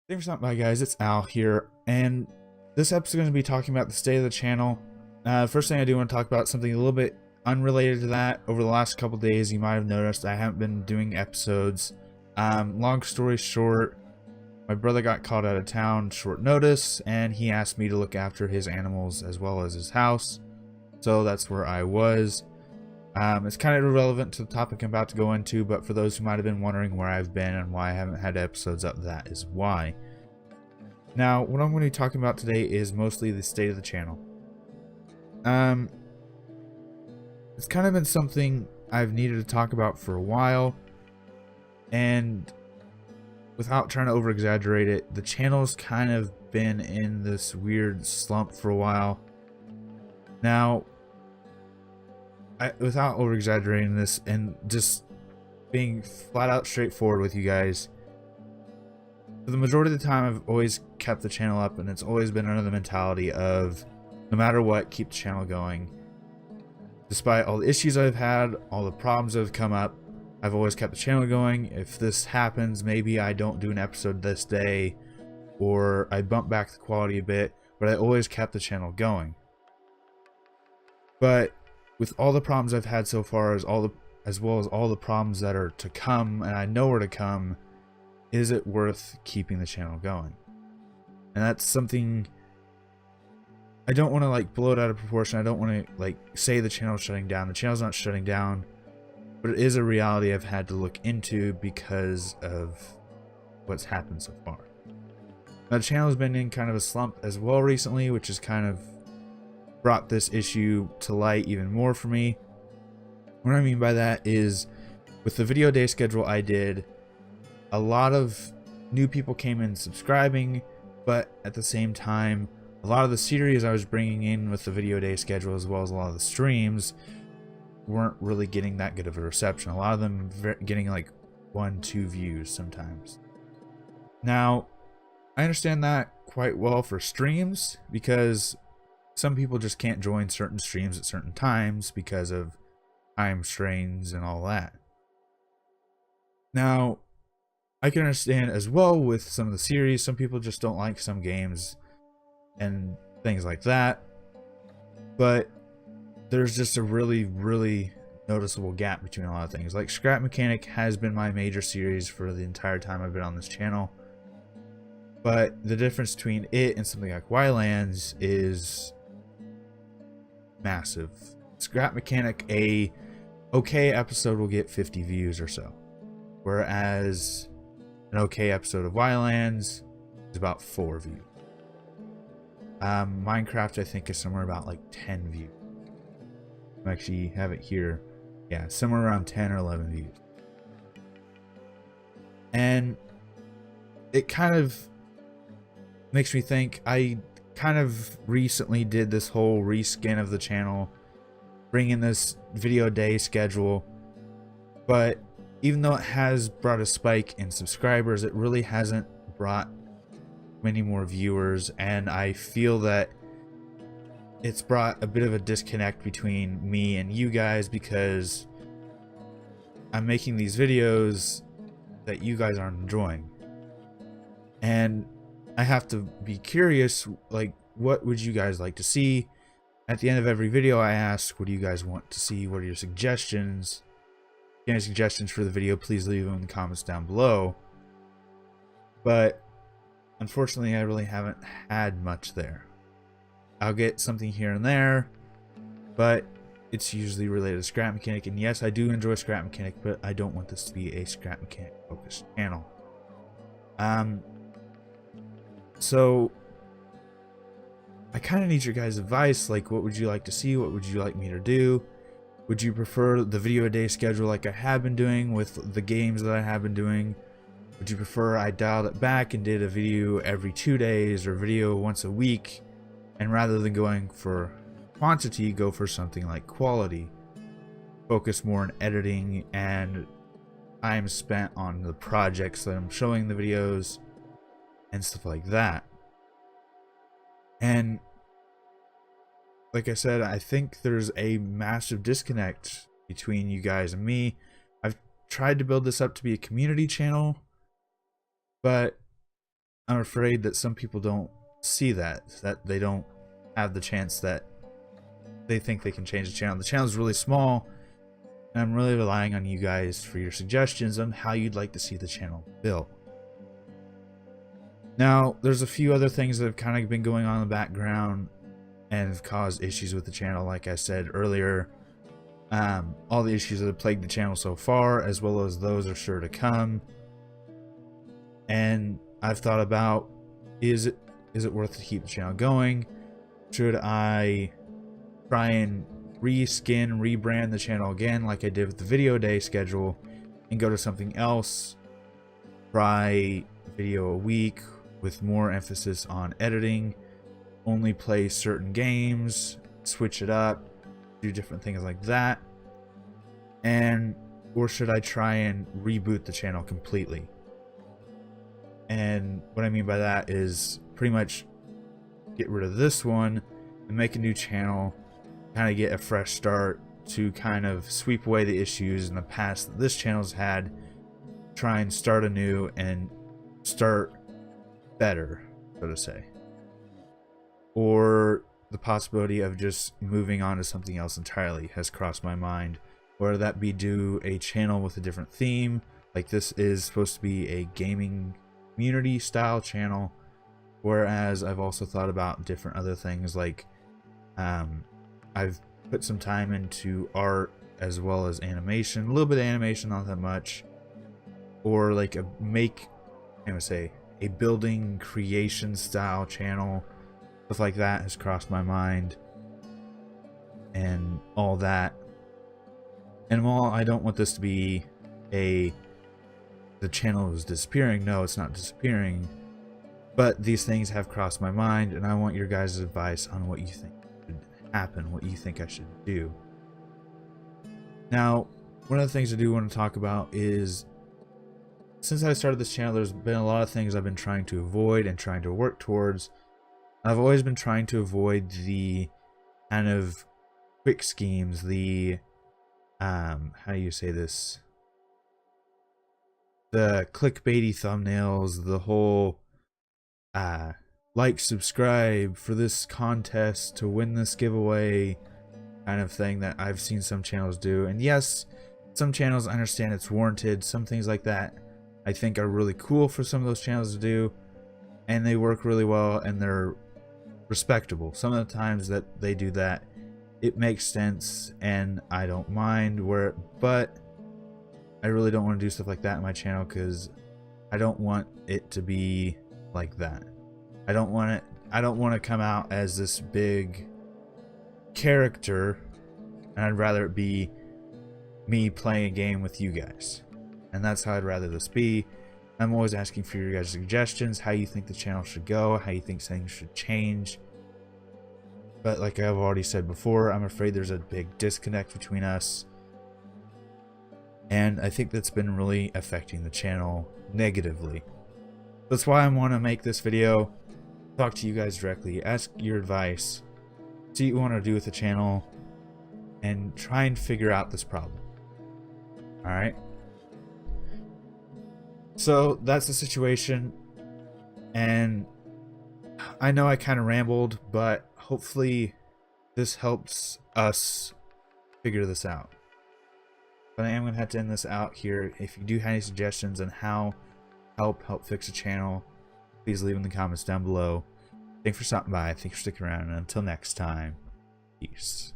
Thanks for stopping by, guys. It's Al here, and this episode is going to be talking about the state of the channel. First thing I do want to talk about something a little bit unrelated to that. Over the last couple days, you might have noticed I haven't been doing episodes. Long story short, my brother got called out of town short notice, and he asked me to look after his animals as well as his house. So that's where I was. It's kind of irrelevant to the topic I'm about to go into, but for those who might have been wondering where I've been and why I haven't had episodes up, that is why. Now, what I'm going to be talking about today is mostly the state of the channel. It's kind of been something I've needed to talk about for a while, and without trying to over-exaggerate it, the channel's kind of been in this weird slump for a while. Now, without over-exaggerating this and just being flat out straightforward with you guys, for the majority of the time I've always kept the channel up, and it's always been under the mentality of no matter what, keep the channel going. Despite all the issues I've had, all the problems that have come up, I've always kept the channel going. If this happens, maybe I don't do an episode this day, or I bump back the quality a bit, but I always kept the channel going. But with all the problems I've had so far, as well as all the problems that are to come, and I know are to come, is it worth keeping the channel going? And that's something I don't want to like blow it out of proportion. I don't want to like say the channel's shutting down. The channel's not shutting down, but it is a reality I've had to look into because of what's happened so far. Now, the channel's been in kind of a slump as well recently, which has kind of brought this issue to light even more for me. What I mean by that is, with the video day schedule I did, a lot of new people came in subscribing, but at the same time, a lot of the series I was bringing in with the video day schedule, as well as a lot of the streams, weren't really getting that good of a reception. A lot of them getting like 1-2 views sometimes. Now, I understand that quite well for streams, because some people just can't join certain streams at certain times because of time strains and all that. Now, I can understand as well with some of the series, some people just don't like some games and things like that. But there's just a really noticeable gap between a lot of things. Like Scrap Mechanic has been my major series for the entire time I've been on this channel. But the difference between it and something like Wildlands is massive. Scrap Mechanic, a okay episode will get 50 views or so, whereas an okay episode of Wildlands is about 4 views. Minecraft, I think, is somewhere about like 10 views. I actually have it here. Yeah, somewhere around 10 or 11 views. And it kind of makes me think, I kind of recently did this whole reskin of the channel, bringing this video day schedule, but even though it has brought a spike in subscribers, it really hasn't brought many more viewers, and I feel that it's brought a bit of a disconnect between me and you guys, because I'm making these videos that you guys aren't enjoying, and I have to be curious, like, what would you guys like to see? At the end of every video I ask, what do you guys want to see? What are your suggestions? If you have any suggestions for the video, please leave them in the comments down below. But unfortunately, I really haven't had much there. I'll get something here and there, but it's usually related to Scrap Mechanic. And yes, I do enjoy Scrap Mechanic, but I don't want this to be a Scrap Mechanic focused channel. So I kind of need your guys' advice. Like, what would you like to see? What would you like me to do? Would you prefer the video a day schedule like I have been doing with the games that I have been doing? Would you prefer I dialed it back and did a video every 2 days, or a video once a week, and rather than going for quantity, go for something like quality? Focus more on editing and time spent on the projects that I'm showing the videos and stuff like that. And like I said, I think there's a massive disconnect between you guys and me. I've tried to build this up to be a community channel, but I'm afraid that some people don't see that they don't have the chance that they think they can change the channel. The channel is really small, and I'm really relying on you guys for your suggestions on how you'd like to see the channel built. Now, there's a few other things that have kind of been going on in the background and have caused issues with the channel. Like I said earlier, all the issues that have plagued the channel so far, as well as those are sure to come. And I've thought about, is it worth to keep the channel going? Should I try and rebrand the channel again like I did with the video day schedule and go to something else? Try video a week with more emphasis on editing, only play certain games, switch it up, do different things like that. Or should I try and reboot the channel completely? And what I mean by that is pretty much get rid of this one and make a new channel, kind of get a fresh start to kind of sweep away the issues in the past that this channel's had, try and start anew and start better, so to say. Or the possibility of just moving on to something else entirely has crossed my mind, whether that be do a channel with a different theme, like this is supposed to be a gaming community style channel, whereas I've also thought about different other things, like I've put some time into art as well as animation, a little bit of animation, not that much, or like a building creation style channel. Stuff like that has crossed my mind and all that. And while I don't want this to be the channel is disappearing, no, it's not disappearing, but these things have crossed my mind, and I want your guys' advice on what you think should happen, what you think I should do. Now, one of the things I do want to talk about is, since I started this channel, there's been a lot of things I've been trying to avoid and trying to work towards. I've always been trying to avoid the kind of quick schemes, the how do you say this, the clickbaity thumbnails, the whole like, subscribe for this contest to win this giveaway kind of thing that I've seen some channels do. And yes, some channels, I understand it's warranted. Some things like that I think are really cool for some of those channels to do, and they work really well and they're respectable. Some of the times that they do that, it makes sense and I don't mind, but I really don't want to do stuff like that in my channel, because I don't want it to be like that. I don't want to come out as this big character, and I'd rather it be me playing a game with you guys. And that's how I'd rather this be. I'm always asking for your guys' suggestions, how you think the channel should go, how you think things should change. But like I've already said before, I'm afraid there's a big disconnect between us. And I think that's been really affecting the channel negatively. That's why I want to make this video, talk to you guys directly, ask your advice, see what you want to do with the channel, and try and figure out this problem. Alright? So that's the situation, and I know I kind of rambled, but hopefully this helps us figure this out. But I am going to have to end this out here. If you do have any suggestions on how help fix a channel, please leave in the comments down below. Thanks for stopping by. Thanks for sticking around. And until next time, peace.